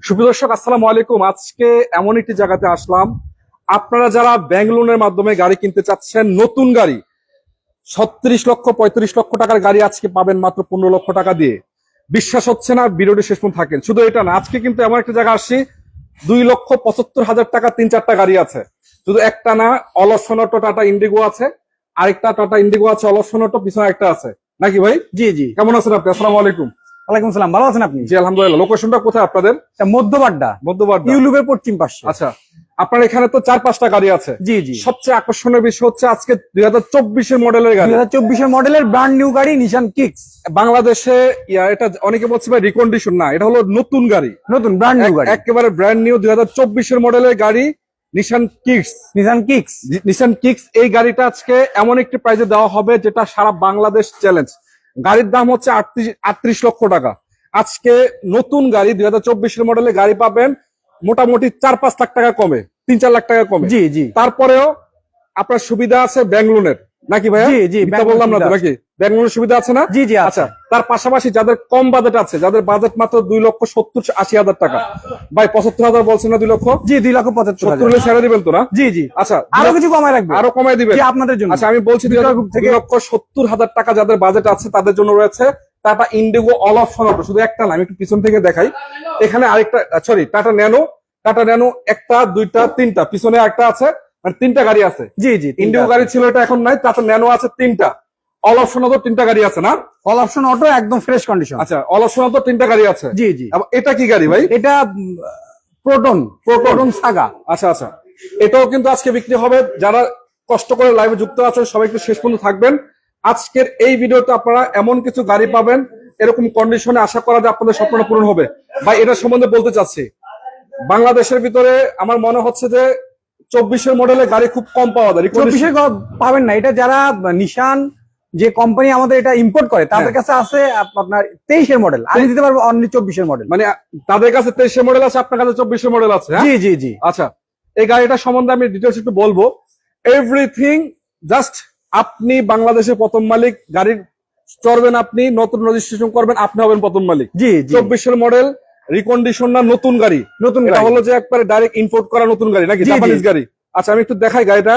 সুপ্রিয় দর্শক, আসসালামু আলাইকুম। আজকে এমন একটি জায়গাতে আসলাম, আপনারা যারা ব্যাংক লোনের মাধ্যমে গাড়ি কিনতে চাচ্ছেন, নতুন গাড়ি 36 লক্ষ 35 লক্ষ টাকার গাড়ি আজকে পাবেন মাত্র 15 লক্ষ টাকা দিয়ে। বিশ্বাস হচ্ছে না? ভিডিওটি শেষ পর্যন্ত থাকেন। শুধু এটা না, আজকে কিন্তু এমন একটা জায়গা আসছি 2,75,000 টাকা 3-4টা গাড়ি আছে। শুধু একটা না, অলসনটো টাটা ইন্ডিগো আছে, আরেকটা টাটা ইন্ডিগো আছে, অলসনটো পিছনে একটা আছে, নাকি ভাই? জি জি। কেমন আছেন আপনি? আসসালামু আলাইকুম। ওয়ালাইকুম সালাম, ভালো আছেন আপনি? জি আলহামদুলিল্লাহ। লোকেশনটা কোথায় আপনাদের? মধ্যবাড্ডা, মধ্যবাড্ডা, ইউলুবের পশ্চিম পাশে। আচ্ছা, আপনার এখানে তো 4-5টা গাড়ি আছে। জি জি। সবচেয়ে আকর্ষণীয় বিষয় হচ্ছে আজকে 2024 মডেলের গাড়ি, 2024 মডেলের ব্র্যান্ড নিউ গাড়ি নিশান কিক্স। বাংলাদেশে এটা অনেকে বলছে ভাই রিকন্ডিশন, না, এটা হলো নতুন গাড়ি, নতুন ব্র্যান্ড নিউ গাড়ি, একেবারে ব্র্যান্ড নিউ 2024 মডেলের গাড়ি নিশান কিক্স। নিশান কিক্স এই গাড়িটা আজকে এমন একটি প্রাইজে দেওয়া হবে যেটা সারা বাংলাদেশ চ্যালেঞ্জ। গাড়ির দাম হচ্ছে 38 লক্ষ টাকা। আজকে নতুন গাড়ি 2024 মডেলের গাড়ি পাবেন মোটামুটি 4-5 লাখ টাকা কমে, 3-4 লাখ টাকা কমে। জি জি। তারপরেও আপনার সুবিধা আছে ব্যাংক লোনের, নাকি ভাইয়া? জি জি, বললাম না তো, নাকি ব্যাংক লোনের সুবিধা আছে না? জি জি। আচ্ছা, তার পাশাপাশি যাদের কম বাজেট আছে, যাদের বাজেট মাত্র 2,70,80,000 টাকা, ভাই 75,000 বলছেন না? 2 লক্ষ, জি 2,75,000 70 ছেড়ে দিবেন তো না? জি জি। আচ্ছা, আরো কিছু কমায় রাখবে, আরো কমায় দিবেন আপনাদের জন্য। আচ্ছা, আমি বলছি 2,70,000 টাকা যাদের বাজেট আছে তাদের জন্য রয়েছে tata Indigo all option auto. শুধু একটা না, আমি একটু পিছন থেকে দেখাই। এখানে আরেকটা, সরি, টাটা ন্যানো একটা, দুইটা, তিনটা, পিছনে একটা আছে, মানে 3টা গাড়ি আছে। জি জি। ইন্ডিগো গাড়ি ছিল, এটা এখন নাই। টাটা ন্যানো আছে 3টা, অল অপশন অটো 3টা গাড়ি আছে না? অল অপশন অটো একদম ফ্রেশ কন্ডিশন। আচ্ছা, অল অপশন অটো 3টা গাড়ি আছে। জি জি। এটা কি গাড়ি ভাই? এটা প্রোটন সাগা। আচ্ছা আচ্ছা, এটাও কিন্তু আজকে বিক্রি হবে। যারা কষ্ট করে লাইভে যুক্ত আছেন সবাই একটু শেষ পর্যন্ত থাকবেন। আজকের এই ভিডিওতে আপনারা এমন কিছু গাড়ি পাবেন, এরকম কন্ডিশনে আশা করা যায় আপনাদের স্বপ্নটা পূরণ হবে। ভাই, এটা সম্বন্ধে বলতে চাচ্ছি, বাংলাদেশের ভিতরে আমার মনে হচ্ছে যে 24 মডেলের গাড়ি খুব কম পাওয়া যায়। 24 পাবেন না। এটা যারা নিশান যে কোম্পানি আমাদের এটা ইম্পোর্ট করে তাদের কাছে আছে আপনার 23 মডেল। আমি দিতে পারবো অনলি 24 মডেল। মানে তাদের কাছে 23 মডেল আছে, আপনার কাছে 24 মডেল আছে? জি জি জি। আচ্ছা, এই গাড়িটা সম্বন্ধে আমি ডিটেলস একটু বলবো। এভরিথিং জাস্ট, আপনি বাংলাদেশের প্রথম মালিক। গাড়ির চড়বেন আপনি, নতুন রেজিস্ট্রেশন করবেন, আপনি হবেন প্রথম মালিক। জি জি। 24 মডেল, রিকন্ডিশন না, নতুন গাড়ি। এটা হলো যে একবারে ডাইরেক্ট ইম্পোর্ট করা নতুন গাড়ি, নাকি জাপানিজ গাড়ি? আচ্ছা, আমি একটু দেখাই গাড়িটা।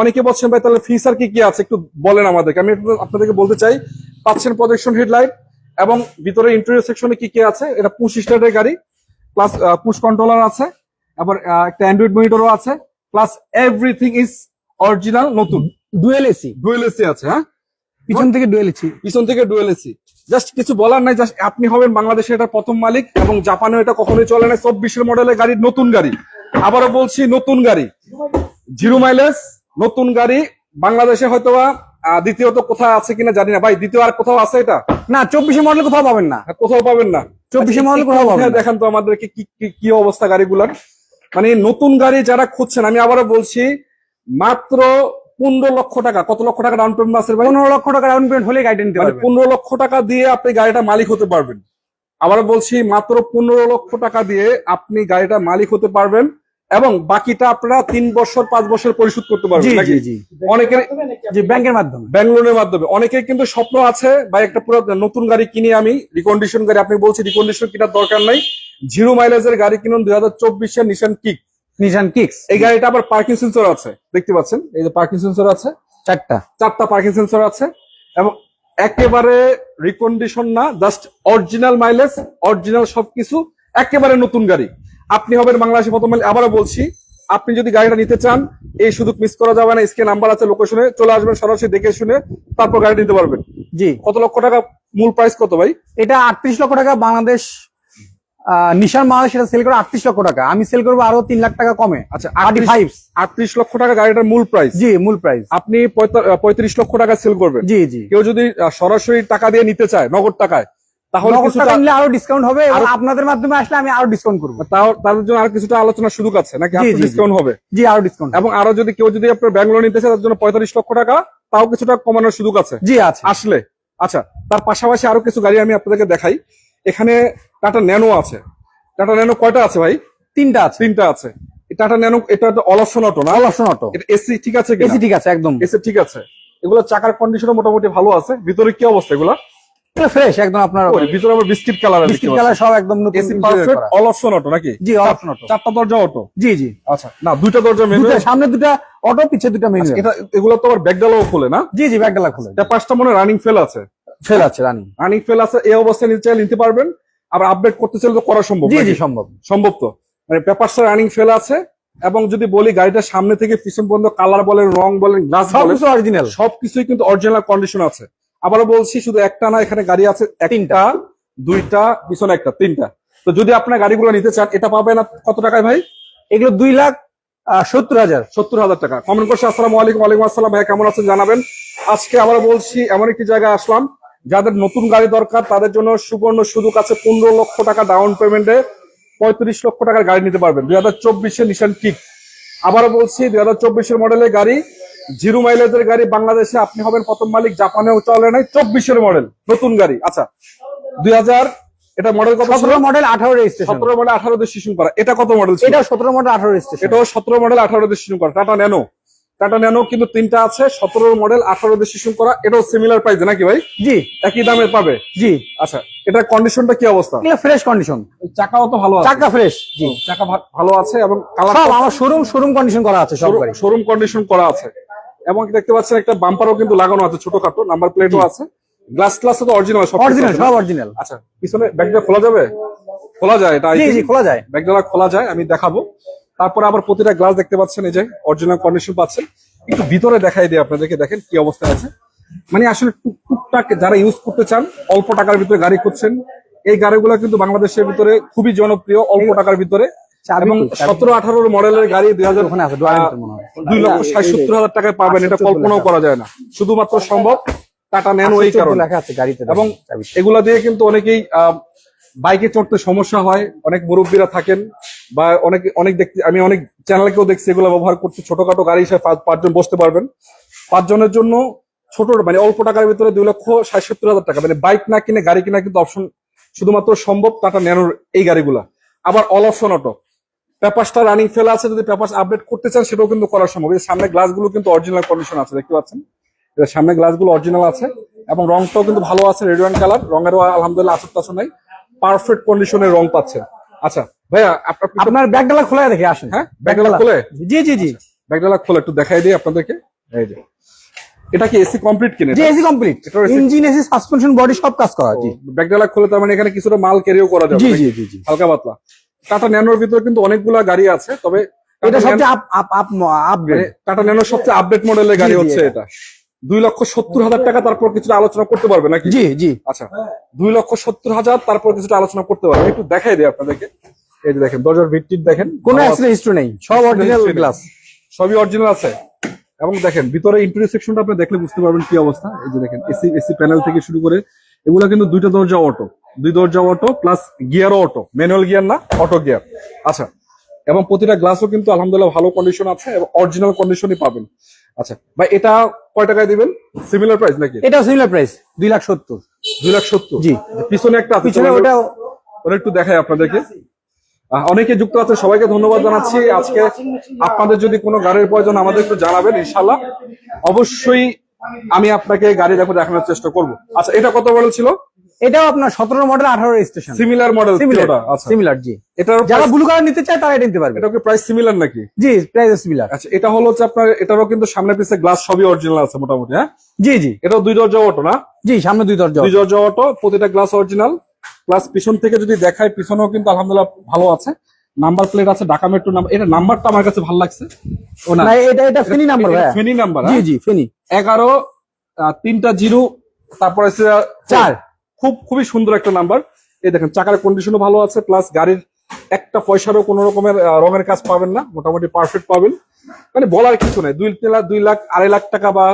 অনেকে বলছেন ভাই তাহলে ফিচার কি কি আছে একটু বলেন আমাদেরকে। আমি আপনাদেরকে বলতে চাই, পাচ্ছেন প্রজেকশন হেডলাইট, এবং ভিতরে ইন্টেরিয়র সেকশনে কি কি আছে। এটা পুশ স্টার্টের গাড়ি, প্লাস পুশ কন্ট্রোলার আছে, আবার একটা অ্যান্ড্রয়েড মনিটরও আছে, প্লাস এভরিথিং ইজ অরিজিনাল নতুন। ডুয়েল এসি আছে, হ্যাঁ, পিছন থেকে ডুয়েল এসি। জাস্ট কিছু বলার নাই, জাস্ট আপনি হবেন বাংলাদেশের এটা প্রথম মালিক, এবং জাপানে এটা কখনোই চলে না। 24 মডেলের গাড়ি, নতুন গাড়ি। আবারও বলছি, নতুন গাড়ি, 0 মাইলেজ, নতুন গাড়ি। বাংলাদেশে হয়তোবা দ্বিতীয়ত কোথাও আছে কিনা জানি না ভাই, দ্বিতীয় আর কোথাও আছে এটা? না, 24 মডেল কোথাও পাবেন না। কোথাও পাবেন না। 24 মডেল কোথাও পাবেন না। দেখেন তো আমাদেরকে কি অবস্থা গাড়িগুলার। মানে নতুন গাড়ি যারা খুঁজছেন, আমি আবারও বলছি, মাত্র 15 লক্ষ টাকা। কত লক্ষ টাকা ডাউন পেমেন্ট আছে ভাই? 15 লক্ষ টাকা ডাউন পেমেন্ট হলে গাড়ি নিতে পারবেন। 15 লক্ষ টাকা দিয়ে আপনি গাড়িটা মালিক হতে পারবেন। আবার বলছি, মাত্র 15 লক্ষ টাকা দিয়ে আপনি গাড়িটা মালিক হতে পারবেন, এবং বাকিটা আপনারা 3 বছর 5 বছর পরিশোধ করতে পারবেন। অনেকের ব্যাংকের মাধ্যমে, ব্যাংক লোনের মাধ্যমে। অনেকের কিন্তু স্বপ্ন আছে ভাই একটা পুরো নতুন গাড়ি কিনি আমি, রিকন্ডিশন গাড়ি। আপনি বলছি রিকন্ডিশন কেনার দরকার নাই, 0 মাইলেজের গাড়ি কিনুন, 2024 নিশান কিক্স। এই গাড়িটা আবার পার্কিং সেন্সর আছে, দেখতে পাচ্ছেন, এই যে পার্কিং সেন্সর আছে, 4টা পার্কিং সেন্সর আছে, এবং একেবারে রিকন্ডিশন না, জাস্ট অরিজিনাল মাইলেজ, অরিজিনাল সবকিছু, একেবারে নতুন গাড়ি। আপনি হবেন বাংলাদেশের প্রথম মালিক। আবারও বলছি, আপনি যদি গাড়িটা নিতে চান, এই সুযোগ মিস করা যাবে না। স্ক্রিনে নাম্বার আছে, লোকেশনে চলে আসবেন, সরাসরি দেখে শুনে তারপর গাড়ি নিতে পারবেন। জি। কত লক্ষ টাকা মূল প্রাইস কত ভাই? এটা 38 লক্ষ টাকা। বাংলাদেশ নিশান বাংলাদেশ এটা সেল করে 38 লক্ষ টাকা। আমি সেল করবো আরো 3 লাখ টাকা কমে। আচ্ছা, 38 লক্ষ টাকা গাড়িটার মূল প্রাইস। জি, মূল প্রাইস। আপনি 35 লক্ষ টাকা সেল করবেন। জি জি। কেউ যদি সরাসরি টাকা দিয়ে নিতে চায়, নগদ টাকায়, তাহলে আরো ডিসকাউন্ট হবে, আর আপনাদের মাধ্যমে আসলে আমি আরো ডিসকাউন্ট করবো। তাদের জন্য আর কিছুটা আলোচনার সুযোগ আছে, নাকি ডিসকাউন্ট হবে? জি, আরো ডিসকাউন্ট। এবং আরো যদি কেউ যদি আপনার ব্যাংক লোন নিতে চায়, তার জন্য 45 লক্ষ টাকা, তাও কিছুটা কমানোর সুযোগ আছে। জি আছে, আসলে। আচ্ছা, তার পাশাপাশি আরো কিছু গাড়ি আমি আপনাদেরকে দেখাই। এখানে টাটা ন্যানো আছে। টাটা ন্যানো কয়টা আছে ভাই? 3টা আছে। টাটা ন্যানো, এটা অল অপশন অটো না? All option auto. এসি ঠিক আছে? এসি ঠিক আছে, একদম এসি ঠিক আছে। এগুলো চাকার কন্ডিশনও মোটামুটি ভালো আছে। ভিতরে কি অবস্থা এগুলা? ফ্রেশ একদম আপনার ওই ভিতরে আবার বিস্কিট কালার বিস্কিট কালার সব একদম নতুন এসি interior পারফেক্ট করা। অল অপশন অটো নাকি? জি অল অপশন অটো। চারটা দরজা অটো? জি জি। আচ্ছা, না দুইটা দরজা ম্যানুয়াল। দুটো সামনে দুটো অটো, পিছে দুটো ম্যানুয়াল। এটা এগুলো তো আবার ব্যাকডালাও খোলে না? জি জি ব্যাকডালা খুলে। এটা পাঁচটা মনে রানিং ফেল আছে। ফেল আছে রানিং। রানিং ফেল আছে, এই অবস্থায় নিতে চাইলে নিতে পারবেন। আবার আপডেট করতে চাইলে তো করা সম্ভব। জি নাকি? জি সম্ভব। সম্ভব তো, মানে পেপারসটা রানিং ফেল আছে। এবং যদি বলি গাড়িটা সামনে থেকে পিছন পর্যন্ত কালার বলেন, রং বলেন, গ্লাস বলেন, সবকিছু অরিজিনাল। সবকিছুই কিন্তু অরিজিনাল কন্ডিশন আছে। আবারও বলছি, শুধু একটা না, এখানে গাড়ি আছে একটা, দুইটা, পিছনে একটা, তিনটা। তো যদি আপনার গাড়িগুলো নিতে চান, এটা পাবেন কত টাকায় ভাই? এগুলো 2,70,000। 70,000 টাকা। কমেন্ট করছে আসসালামু আলাইকুম। ওয়ালাইকুম আসসালাম ভাই, কেমন আছেন জানাবেন। আজকে আবার বলছি, এমন একটি জায়গায় আসলাম, যাদের নতুন গাড়ি দরকার তাদের জন্য সুবর্ণ সুযোগ আছে। 15 লক্ষ টাকা ডাউন পেমেন্টে 35 লক্ষ টাকার গাড়ি নিতে পারবেন। 2024 নিশান কিক। আবারও বলছি, 2024 মডেলের গাড়ি, 0 মাইলেজের গাড়ি। বাংলাদেশে আপনি হবেন প্রথম মালিক, জাপানেও চলে নাই। 24 মডেল নতুন গাড়ি। আচ্ছা, 2000 এটা মডেল কত? 17 মডেল 18 রেজিস্ট্রেশন। 17 মডেল 18 রেজিস্ট্রেশন করা। এটা কত মডেল? এটা 17 মডেল 18 রেজিস্ট্রেশন। এটাও 17 মডেল 18 রেজিস্ট্রেশন করা। Tata nano. টাটা ন্যানো কিন্তু তিনটা আছে, 17 মডেল 18 রেজিস্ট্রেশন করা। এটাও সিমিলার প্রাইসে নাকি ভাই? জি একই দামে পাবে? জি। আচ্ছা, এটার কন্ডিশনটা কি অবস্থা? এগুলো ফ্রেশ কন্ডিশন। চাকাও তো ভালো আছে? চাকা ফ্রেশ। জি চাকা ভালো আছে এবং সব আমার শোরুম কন্ডিশন করা আছে সব গাড়ি। শোরুম কন্ডিশন করা আছে। এবং দেখতে পাচ্ছেন একটা বাম্পারও কিন্তু লাগানো আছে, ছোটখাটো নাম্বার প্লেটও আছে। গ্লাস তো অরিজিনাল, সব অরিজিনাল, সব অরিজিনাল। আচ্ছা, পিছনে ব্যাগটা খোলা যাবে? খোলা যায় এটা? জি জি খোলা যায়। ব্যাগডালা খোলা যায়, আমি দেখাবো। তারপরে আবার প্রতিটা গ্লাস দেখতে পাচ্ছেন, এই যে অরিজিনাল কন্ডিশন পাচ্ছেন। একটু ভিতরে দেখাই দিই আপনাদেরকে, দেখেন কি অবস্থা আছে। মানে আসলে টুকটাক যারা ইউজ করতে চান, অল্প টাকার ভিতরে গাড়ি খুঁজছেন, এই গাড়িগুলো কিন্তু বাংলাদেশের ভিতরে খুবই জনপ্রিয়, অল্প টাকার ভিতরে। এবং 17-18 মডেলের গাড়ি 2,60,70,000 টাকায় পাবেন, এটা কল্পনাও করা যায় না। শুধুমাত্র সম্ভব টাটা ন্যানো এই কারণে। লেখা আছে গাড়িতে। এবং এগুলা দিয়ে কিন্তু অনেকেই বাইকে চড়তে সমস্যা হয়, অনেক মুরব্বীরা থাকেন, বা অনেক দেখতে, আমি অনেক চ্যানেলকেও দেখছি এগুলো ব্যবহার করতে। ছোটখাটো গাড়ি হিসেবে পাঁচজন বসতে পারবেন। 5 জনের জন্য ছোট, মানে অল্প টাকার ভিতরে 2,60,70,000 টাকা, মানে বাইক না কিনে গাড়ি কিনা কিন্তু অপশন শুধুমাত্র সম্ভব টাটা ন্যানোর এই গাড়িগুলা। আবার অল অপশন অটো। পেপারসটা রানিং ফেলা আছে, যদি পেপারস আপডেট করতে চান সেটাও কিন্তু করা সম্ভব। এই সামনে গ্লাসগুলো কিন্তু অরিজিনাল কন্ডিশন আছে, দেখতে পাচ্ছেন। সামনে গ্লাসগুলো অরিজিনাল আছে এবং রংটাও কিন্তু ভালো আছে, রেড ওয়াইন কালার। রঙেরও আলহামদুলিল্লাহ আসর টাসর নাই, পারফেক্ট কন্ডিশনের রং পাচ্ছেন। আচ্ছা ভাইয়া, আপনার ব্যাগডালা খোলা দেখে আসেন। হ্যাঁ, ব্যাগডালা খোলে? জি জি জি, ব্যাগডালা খোলে একটু দেখাই দিই আপনাদেরকে। এই যে, এটা কি এসি কমপ্লিট কিনে? জি AC complete, engine AC suspension body সব কাজ করা। জি, ব্যাগডালা খোলে, তার মানে এখানে কিছুটা মাল ক্যারিও করা যাবে। জি জি জি জি, হালকা পাতলা। টাটা ন্যানোর ভিতরে কিন্তু অনেকগুলা গাড়ি আছে, তবে এটা সবচেয়ে আপগ্রেড। টাটা ন্যানোর সবচেয়ে আপডেট মডেলের গাড়ি হচ্ছে এটা। 2,70,000 টাকা, তারপর কিছুটা আলোচনা করতে পারবে নাকি? জি জি। আচ্ছা, 2,70,000 তারপর কিছুটা আলোচনা করতে পারবে। একটু দেখাই দিই আপনাদেরকে। এই যে দেখেন, দরজার ভিতটি দেখেন, কোনো অ্যাক্সিডেন্ট হিস্ট্রি নেই, সব অরিজিনাল গ্লাস, সবই অরিজিনাল আছে। এবং দেখেন ভিতরে ইন্টেরিয়র সেকশনটা আপনি দেখলে বুঝতে পারবেন কি অবস্থা। এই যে দেখেন, এসি প্যানেল থেকে শুরু করে এগুলা কিন্তু 2টা দরজা অটো, 2 দরজা অটো প্লাস গিয়ারও অটো, ম্যানুয়াল গিয়ার না, অটো গিয়ার। আচ্ছা, এবং প্রতিটা গ্লাসও কিন্তু আলহামদুলিল্লাহ ভালো কন্ডিশন আছে এবং অরিজিনাল কন্ডিশনই পাবেন। আচ্ছা ভাই, এটা কয় টাকায় দিবেন? সিমিলার প্রাইস নাকি? এটা সিমিলার প্রাইস 2,70,000। 2,70,000? জি। পিছনে একটা আছে, পিছনে ওটা একটু দেখাই আপনাদেরকে। অনেকে যুক্ত আছে, সবাইকে ধন্যবাদ জানাচ্ছি। আজকে আপনাদের যদি কোনো গাড়ির প্রয়োজন আমাদের একটু জানাবেন, ইনশাল্লাহ অবশ্যই আমি আপনাকে গাড়ি দেখানোর চেষ্টা করব। আচ্ছা, এটা কত মডেল ছিল? এটাও আপনার 17 model 18 registration. Similar model? Similar জি। এটার যারা ব্লু কালার নিতে চায় তারা এটা নিতে পারবে। এটা কি প্রাইস সিমিলার নাকি? জি, প্রাইস সিমিলার। আচ্ছা, এটা হলো হচ্ছে আপনার, এটারও কিন্তু সামনে পিছে গ্লাস সবই অরিজিনাল আছে মোটামুটি। হ্যাঁ জি জি। এটাও 2 দরজা অটো না? জি, সামনে 2 দরজা, 2 দরজা অটো, প্রতিটা গ্লাস অরিজিনাল। প্লাস পিছন থেকে যদি দেখায়, পিছনেও কিন্তু আলহামদুলিল্লাহ ভালো আছে। নাম্বার প্লেট আছে, ঢাকা মেট্রো নাম্বার। এটা নাম্বারটা আমার কাছে ভালো লাগছে। ও না, এটা ফেনি নাম্বার ভাই। ফেনি নাম্বার? জি জি, ফেনি 11 3টা 0, তারপরে 4। খুবই সুন্দর একটা নাম্বার। এই দেখেন, চাকার কন্ডিশনও ভালো আছে, প্লাস গাড়ির একটা পয়সারও কোনো রকমের রঙের কাজ পাবেন না, মোটামুটি পারফেক্ট পাবেন। মানে বলার কিছু নাই। 2 লাখ 2.5 লাখ টাকা বা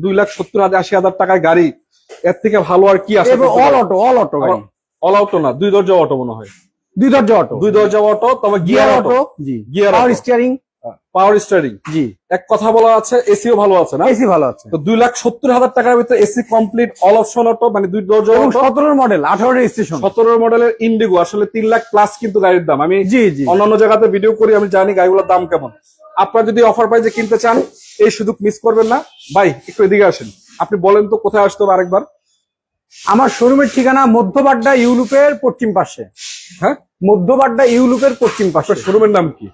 2,70,000-80,000 টাকায় গাড়ি, এর থেকে ভালো আর কি আছে? অল অটো গাড়ি। অল অটো না, 2 দরজা অটো মনে হয়। 2 দরজা অটো, 2 দরজা অটো, তবে গিয়ার অটো। জি, গিয়ার, পাওয়ার স্টিয়ারিং। জি, এক কথা বলা আছে, এসিও ভালো আছে না? এসি ভালো আছে। তো 2,70,000 টাকার ভিতরে AC complete all option auto, মানে 2 দরজা এবং অটো, 17 মডেল 18 রেজিস্ট্রেশন। 17 মডেলের ইন্ডিগো। আসলে 3 লাখ প্লাস কিন্তু গাড়ির দাম। আমি জি জি, অন্যান্য জায়গাতে ভিডিও করি, আমি জানি গাড়িগুলোর দাম কেমন। আপনারা যদি অফার প্রাইসে কিনতে চান, এই সুযোগ মিস করবেন না। ভাই একটু এদিকে আসেন, আপনি বলেন তো কোথায় আসতে হবে আরেকবার। আমার শোরুমের ঠিকানা মধ্যবাড্ডা ইউরোপের পশ্চিম পাশে। হ্যাঁ, মধ্যবাড্ডা ইউরোপের পশ্চিম পাশে। শোরুমের নাম কি?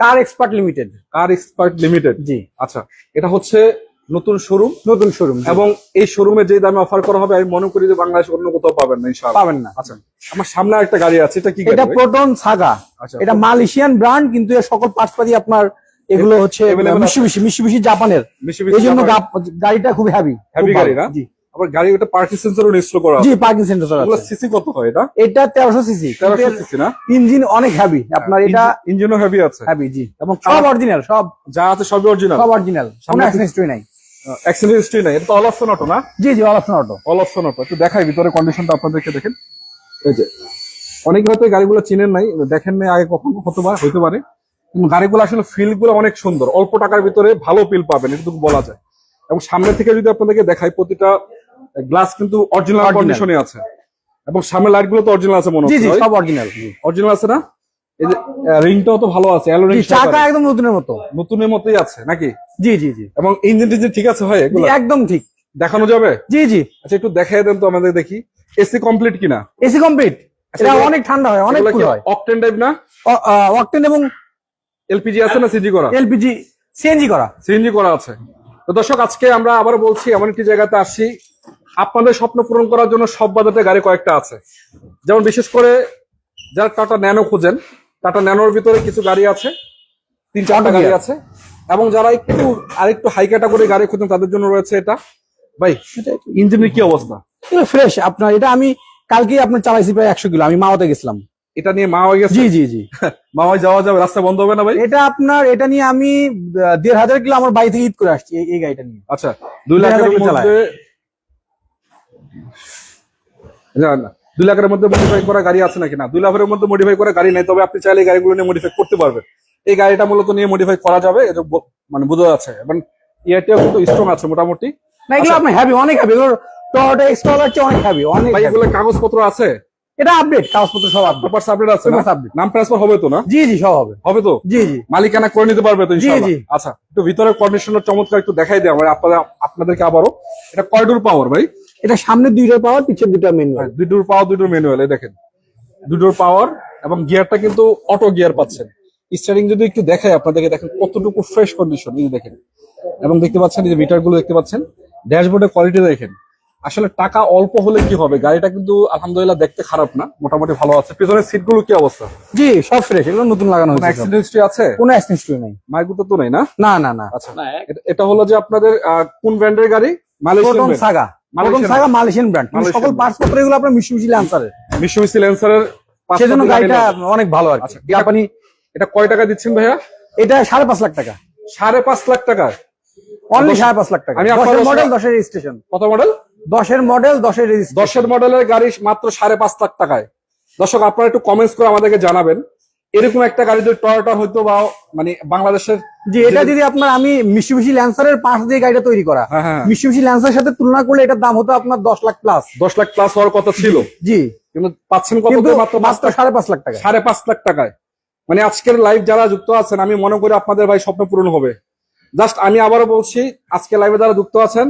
কার এক্সপার্ট লিমিটেড। কার এক্সপার্ট লিমিটেড। জি, আচ্ছা, এটা হচ্ছে নতুন শোরুম। নতুন শোরুম এবং এই শোরুমে যে দামে অফার করা হবে আমি মনে করি যে বাংলাদেশে অন্য কোথাও পাবেন না ইনশাআল্লাহ। পাবেন না। আচ্ছা, আমার সামনে একটা গাড়ি আছে, এটা কি গাড়ি এটা ভাই? Proton Saga. আচ্ছা, এটা মালয়েশিয়ান ব্র্যান্ড, কিন্তু এর সকল পার্টসপাতি আপনার এগুলো হচ্ছে Available আছে? মিশুবিশি জাপানের। Mitsubishi এই জন্য Japan। গাড়িটা খুব হেভি। Heavy গাড়ি না? জি আবার গাড়ি ওটা পার্কিং সেন্সরও ইনস্টল করা আছে। জি, পার্কিং সেন্সর এগুলো আছে। সিসি কত হয় এটা? এটা 1300 সিসি। 1300 সিসি না? ইঞ্জিন অনেক হেভি আপনার, এটা ইঞ্জিনও হেভি আছে হেভি। জি, এবং সব অরিজিনাল, সব যা আছে সবই অরিজিনাল। সব অরিজিনাল, কোনো সামনে অ্যাক্সিডেন্ট হিস্ট্রি নাই। অ্যাক্সিডেন্ট হিস্ট্রি নাই। এটা তো অল অপশন অটো না? জি জি, all option auto. All option auto. একটু দেখাই ভিতরে কন্ডিশনটা আপনাদেরকে, দেখেন। এই যে অনেকে হয়তো এই গাড়িগুলো চিনেন নাই, দেখেন নাই আগে কখনো, হতে পারে। কিন্তু গাড়িগুলো আসলে ফিল গুলো অনেক সুন্দর, অল্প টাকার ভিতরে ভালো ফিল পাবেন, এটুকু বলা যায়। এবং সামনে থেকে যদি আপনাদেরকে দেখাই, প্রতিটা গ্লাস কিন্তু অরিজিনাল কন্ডিশনে আছে। এবং সামনে লাইট গুলো তো অরিজিনাল আছে মনে জি হচ্ছে। জি, সব অরিজিনাল। অরিজিনাল আছে না? এই যে রিংটাও তো ভালো আছে, অ্যালো রিং চাকা একদম নতুনের মতো। নতুনের মতোই আছে নাকি? জি জি জি, এবং ইঞ্জিন টিঞ্জিন ঠিক আছে ভাই? জি, এগুলো একদম ঠিক। দেখানো যাবে? জি জি, আচ্ছা, একটু দেখাই দেন তো আমাদের, দেখি এসি কমপ্লিট কিনা। AC complete. আচ্ছা, এটা এগুলো- অনেক ঠান্ডা হয়, অনেক কুল হয়। অকটেন টাইপ না? অকটেন এবং এলপিজি আছে না সিজি করা? এলপিজি সিএনজি করা। সিএনজি করা আছে। তো দর্শক, আজকে আমরা আবার বলছি, এমন একটি জায়গাতে আসছি আপনাদের স্বপ্ন পূরণ করার জন্য। সব বাজেটে গাড়ি কয়েকটা আছে, যেমন বিশেষ করে যারা টাটা ন্যানো খুঁজেন, টাটা ন্যানোর ভিতরে কিছু গাড়ি আছে, 3-4টা গাড়ি আছে। এবং যারা একটু আরেকটু হাই ক্যাটাগরি গাড়ি খুঁজেন তাদের জন্য রয়েছে এটা। ভাই, ইঞ্জিনের কি অবস্থা? ফ্রেশ আপনার। এটা আমি কালকে আপনার চালাইছি প্রায় 100 কিলো। আমি মাওয়াতে গেছিলাম। এটা নিয়ে মা হয়ে গেছে? জি জি জি। মাওয়ায় যাওয়া যাবে? রাস্তা বন্ধ হবে না ভাই? এটা আপনার, এটা নিয়ে আমি 1500 কিলো আমার বাড়ি থেকে ঈদ করে আসছি এই গাড়িটা নিয়ে। আচ্ছা, 2 লাখের 2000 চালায়। মধ্যে, না 2 লাখের মধ্যে মডিফাই করা গাড়ি আছে নাকি? না, 2 লাখের মধ্যে মডিফাই করা গাড়ি নাই, তবে আপনি চাইলে এই গাড়িগুলো নিয়ে মডিফাই করতে পারবেন। এই গাড়িটা মূলত নিয়ে মডিফাই করা যাবে, এটা মানে বোঝা যাচ্ছে। এবং ইয়ারটিও কিন্তু স্ট্রং আছে মোটামুটি। না, এগুলো আপনার হেভি, অনেক হেভি। এগুলো টয়োটা এক্সপ্লোরার চেয়ে অনেক হেভি, অনেক ভাই, heavy। এগুলো কাগজপত্র আছে? এটা আপডেট, কাগজপত্র সব আপডেট। পেপারস আপডেট আছে না? Papers update। নাম ট্রান্সফার হবে তো না? জি জি, সব হবে। হবে তো? জি জি, মালিকানা করে নিতে পারবে তো ইনশাআল্লাহ? জি। আচ্ছা, একটু ভিতরের কন্ডিশনার চমৎকার একটু দেখাই দেয় আপনাদেরকে আবারও। এটা কয় ডোর পাওয়ার ভাই? এটা সামনে 2টা পাওয়ার, পিছের 2টা ম্যানুয়াল। 2 ডোর পাওয়ার, 2 ডোর ম্যানুয়াল। এই দেখেন, 2 ডোর পাওয়ার এবং গিয়ারটা কিন্তু অটো গিয়ার পাচ্ছেন। স্টারিং যদি একটু দেখাই আপনাদেরকে, দেখেন কতটুকু ফ্রেশ কন্ডিশন, এই যে দেখেন। এবং দেখতে পাচ্ছেন এই যে মিটার গুলো দেখতে পাচ্ছেন, ড্যাশবোর্ডের কোয়ালিটি দেখেন। আসলে টাকা অল্প হলে কি হবে, গাড়িটা কিন্তু আলহামদুলিল্লাহ দেখতে খারাপ না, মোটামুটি ভালো আছে। পিছনের সিট গুলো কি অবস্থা? জি, সব ফ্রেশ। এগুলো নতুন লাগানো হয়েছে। অ্যাক্সিডেন্ট হিস্ট্রি আছে? কোনো অ্যাক্সিডেন্ট নেই। মাইগুলো তো নাই না? না না না। আচ্ছা, এটা হলো যে আপনাদের কোন ব্র্যান্ডের গাড়ি? Malaysian proton brand? Saga. Proton Saga Malaysian brand. Malaysian সকল পার্টস পত্র এগুলো আপনার মিশুবিশি ল্যান্সারের। মিৎসুবিশি ল্যান্সারের। সেজন্য গাড়িটা অনেক ভালো আর কি। আচ্ছা, জাপানি। এটা কয় টাকা দিচ্ছেন ভাইয়া? এটা 5.5 লাখ টাকা। 5.5 লাখ টাকা? অনলি 5.5 লাখ টাকা। আমি 10 মডেল, 10 রেজিস্ট্রেশন। কত মডেল? 10 model, 10 registration. 10 মডেলের গাড়ি মাত্র 5.5 লাখ টাকায়। দর্শক, আপনারা একটু কমেন্টস করে আমাদেরকে জানাবেন, এরকম একটা গাড়ি যদি টয়োটা হইতো বা মানে বাংলাদেশের। জি, এটা যদি আপনার, আমি মিশুবিশি ল্যান্সারের পার্টস দিয়ে গাড়িটা তৈরি করা। হ্যাঁ, হ্যাঁ। মিশুবিশি ল্যান্সারের সাথে তুলনা করলে এটার দাম হতো আপনার 10 লাখ প্লাস। 10 লাখ প্লাস হওয়ার কথা ছিল, জি, কিন্তু পাচ্ছেন কত? কিন্তু মাত্র মাত্র 5.5 লাখ টাকা। 5.5 লাখ টাকায়। মানে আজকের লাইভ যারা যুক্ত আছেন, আমি মনে করি আপনাদের ভাই স্বপ্ন পূরণ হবে। জাস্ট আমি আবারও বলছি, আজকে লাইভে যারা যুক্ত আছেন,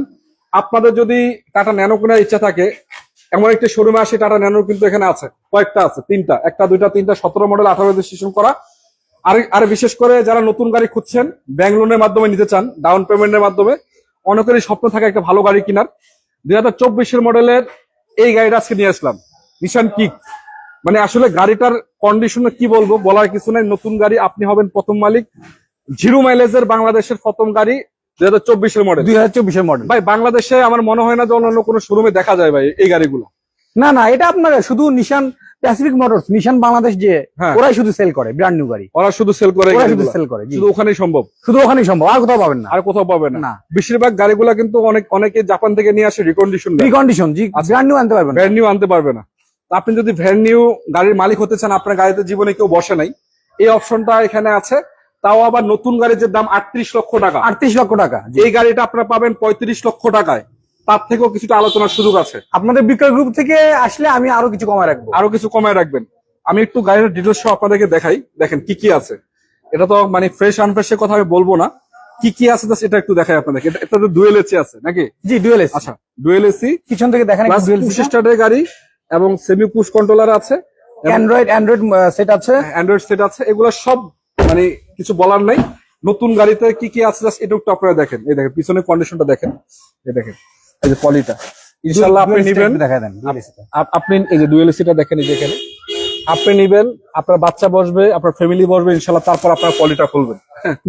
আপনাদের যদি টাটা ন্যানো কেনার ইচ্ছা থাকে, এমন একটি শোরুমে আসে। টাটা ন্যানো কিন্তু এখানে আছে, কয়েকটা আছে, 3টা, 1টা 2টা 3টা, 17 মডেল, 18 রেজিস্ট্রেশন করা। আর বিশেষ করে যারা নতুন গাড়ি খুঁজছেন, ব্যাংক লোনের মাধ্যমে নিতে চান, ডাউন পেমেন্টের মাধ্যমে, অনেকেরই স্বপ্ন থাকে একটা ভালো গাড়ি কেনার। 2024 মডেলের এই গাড়িটা আজকে নিয়ে আসলাম, নিশান কিক। মানে আসলে গাড়িটার কন্ডিশনে কি বলবো, বলার কিছু নাই। নতুন গাড়ি, আপনি হবেন প্রথম মালিক। 0 মাইলেজের বাংলাদেশের প্রথম গাড়ি, 2024 মডেল। 2024 মডেল। ভাই, বাংলাদেশে আমার মনে হয় না যে অন্য কোনো শোরুমে দেখা যায় ভাই এই গাড়িগুলো। না না, এটা আপনার শুধু নিশান প্যাসিফিক মোটরস, নিশান বাংলাদেশ যে, হ্যাঁ। ওরাই শুধু সেল করে ব্র্যান্ড নিউ গাড়ি। ওরা শুধু সেল করে এই ওরা শুধু গাড়িগুলো। সেল করে, জি। শুধু ওখানেই সম্ভব, শুধু ওখানেই সম্ভব, আর কোথাও পাবেন না। আর কোথাও পাবে না। না। বেশিরভাগ গাড়িগুলো কিন্তু অনেকে জাপান থেকে নিয়ে আসে রিকন্ডিশন, রিকন্ডিশন, জি, ব্র্যান্ড নিউ আনতে পারবেন না। ভ্যান নিউ আনতে পারবে না। তা আপনি যদি ভ্যান নিউ গাড়ির মালিক হতে চান, আপনার গাড়িতে জীবনে কেউ বসে নাই, এই অপশনটা এখানে আছে। তাও আবার নতুন গাড়ির যে দাম 38 লক্ষ টাকা, 38 লক্ষ টাকা। এই গাড়িটা আপনারা পাবেন 35 লক্ষ টাকায়। তার থেকেও কিছুটা আলোচনার সুযোগ আছে। আপনাদের বিক্রয় গ্রুপ থেকে আসলে আমি আরো কিছু কমায় রাখবো। আরো কিছু কমায় রাখবেন। আমি একটু গাড়ির ডিটেলস সহ আপনাদেরকে দেখাই, দেখেন কি কি আছে। এটা তো মানে ফ্রেশ আনফ্রেশের কথা আমি বলবো না, কি কি আছে just এটা একটু দেখাই আপনাদেরকে। এটা তো ডুয়েল এসি আছে নাকি? জি ডুয়েল এসি। আচ্ছা, ডুয়েল এসি পিছন থেকে দেখেন প্লাস ডুয়েল পুশ স্টার্টের গাড়ি এবং সেমি পুশ কন্ট্রোলার আছে, অ্যান্ড্রয়েড সেট আছে। অ্যান্ড্রয়েড সেট আছে। এগুলো সব মানে কিছু বলার নাই। নতুন গাড়িতে কি কি আছে জাস্ট এটা একটু আপনারা দেখেন। এই দেখেন পিছনের কন্ডিশনটা দেখেন, এই দেখেন এই যে পলিটা ইনশাআল্লাহ আপনি নেবেন। দেখায় দেন আপনি এই যে ডুয়েল এসিটা দেখেন, এই যে এখানে আপনি নেবেন, আপনার বাচ্চা বসবে, আপনার ফ্যামিলি বসবে ইনশাআল্লাহ, তারপর আপনার পলিটা খুলবেন।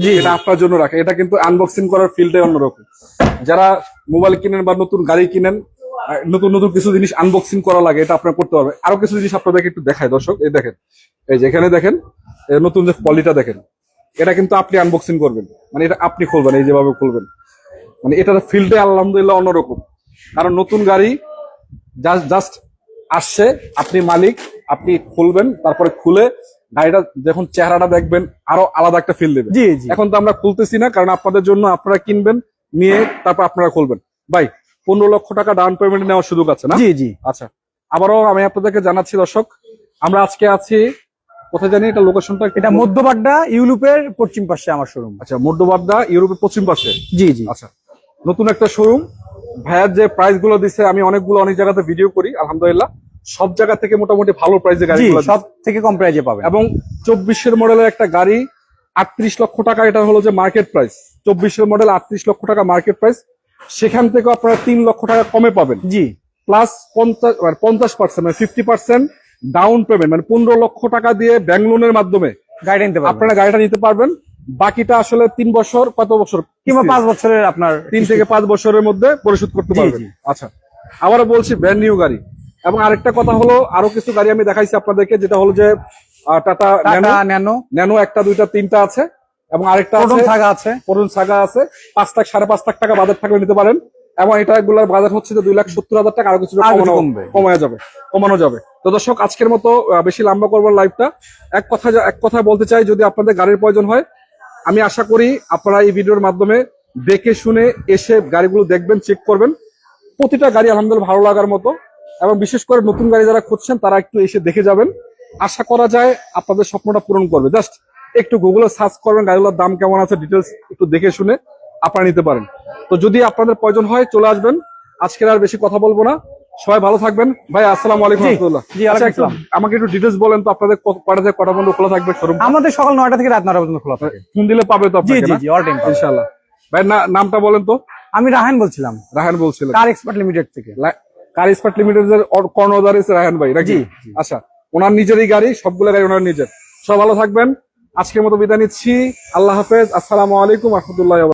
জি এটা আপনার জন্য রাখে। এটা কিন্তু আনবক্সিং করার ফিল্ডটাই অন্যরকম। যারা মোবাইল কিনেন বা নতুন গাড়ি কিনেন, নতুন নতুন কিছু জিনিস আনবক্সিং করা লাগে, এটা আপনার করতে হবে। আরো কিছু জিনিস আপনাদেরকে একটু দেখায় দর্শক, এই দেখেন, এই যে এখানে দেখেন নতুন যে পলিটা দেখেন, এটা কিন্তু আপনি আনবক্সিং করবেন, মানে এটা আপনি খুলবেন, এই যেভাবে খুলবেন, মানে এটার ফিল্ডে আলহামদুলিল্লাহ অন্যরকম। কারণ নতুন গাড়ি জাস্ট আসছে, আপনি মালিক, আপনি খুলবেন, তারপরে খুলে গাড়িটা যখন চেহারাটা দেখবেন আরো আলাদা একটা ফিল দেবে। জি জি। এখন তো আমরা খুলতেছি না, কারণ আপনাদের জন্য আপনারা কিনবেন, নিয়ে তারপর আপনারা খুলবেন। ভাই 15 লক্ষ টাকা ডাউন পেমেন্ট নেওয়ার সুযোগ আছে না? জি জি। আচ্ছা, আবারও আমি আপনাদেরকে জানাচ্ছি দর্শক, আমরা আজকে আছি কোথায় জানি, এটা লোকেশনটা এটা মধ্যবাড্ডা ইউরোপের পশ্চিম পাশে আমার শোরুম। আচ্ছা, মধ্যবাড্ডা ইউরোপের পশ্চিম পাশে। জি জি। আচ্ছা, নতুন একটা শোরুম। ভাইয়ার যে প্রাইস গুলো দিচ্ছে, আমি অনেক জায়গাতে ভিডিও করি, আলহামদুলিল্লাহ সব জায়গা থেকে মোটামুটি ভালো প্রাইসে গাড়ি, সব থেকে কম প্রাইসে পাবেন। এবং 24-এর মডেলের একটা গাড়ি 38 লক্ষ টাকা, এটা হলো যে মার্কেট প্রাইস। 24-এর মডেল 38 লক্ষ টাকা মার্কেট প্রাইস, সেখান থেকে আপনারা 3 লক্ষ টাকা কমে পাবেন। জি। প্লাস 50% মানে 50% ডাউন পেমেন্ট, মানে 15 লক্ষ টাকা দিয়ে ব্যাংক লোনের মাধ্যমে গাড়ি নিতে পারবেন, আপনারা গাড়িটা নিতে পারবেন। বাকিটা আসলে 3 বছর, কত বছর কিংবা 5 বছরের আপনার 3 থেকে 5 বছরের মধ্যে পরিশোধ করতে পারবেন। আচ্ছা, আবারও বলছি ব্র্যান্ড নিউ গাড়ি। এবং আরেকটা কথা হলো, আরো কিছু গাড়ি আমি দেখাইছি আপনাদেরকে, যেটা হলো যে টাটা ন্যানো 1টা 2টা 3টা আছে, এবং আরেকটা প্রোটন সাগা আছে। 5 লাখ 5.5 লাখ টাকা বাজার থাকলে নিতে পারেন। এবং এটা এগুলার বাজার হচ্ছে যে 2,70,000 টাকা, আরো কিছু কমানো যাবে। তো দর্শক, আজকের মতো বেশি লম্বা করবার লাইভটা, এক কথা বলতে চাই, যদি আপনাদের গাড়ির প্রয়োজন হয়, আমি আশা করি আপনারা এই ভিডিওর মাধ্যমে দেখে শুনে এসে গাড়িগুলো দেখবেন, চেক করবেন। প্রতিটা গাড়ি আলহামদুলিল্লাহ ভালো লাগার মতো, এবং বিশেষ করে নতুন গাড়ি যারা খুঁজছেন তারা একটু এসে দেখে যাবেন। আশা করা যায় আপনাদের স্বপ্নটা পূরণ করবে। জাস্ট একটু গুগলে সার্চ করবেন, গাড়িগুলোর দাম কেমন আছে, ডিটেলস একটু দেখে শুনে আপনারা নিতে পারেন। তো যদি আপনাদের প্রয়োজন হয় চলে আসবেন। আজকের আর বেশি কথা বলবো না, সবাই ভালো থাকবেন। ভাই আসসালামু আলাইকুম। আমাকে একটু ডিটেলস বলেন তো, আপনাদের কটা থেকে কটা পর্যন্ত খোলা থাকবে শোরুম? আমাদের সকাল 9টা থেকে রাত 9টা পর্যন্ত খোলা থাকে। ফোন দিলে পাবে তো আপনাকে? জি জি, অল টাইম ইনশাআল্লাহ। ভাই নামটা বলেন তো। আমি রাহান বলছিলাম। রাহান বলছিলেন, কার এক্সপার্ট লিমিটেড থেকে। কার এক্সপার্ট লিমিটেড এর কর্ণধার রাহান ভাই নাকি? আচ্ছা, ওনার নিজেরই গাড়ি, সবগুলো গাড়ি ওনার নিজের। সব ভালো থাকবেন। আজকের মতো বিদায় নিচ্ছি। আল্লাহ হাফেজ। আসসালামু আলাইকুম ওয়া রাহমাতুল্লাহি ওয়া বারাকাতুহু।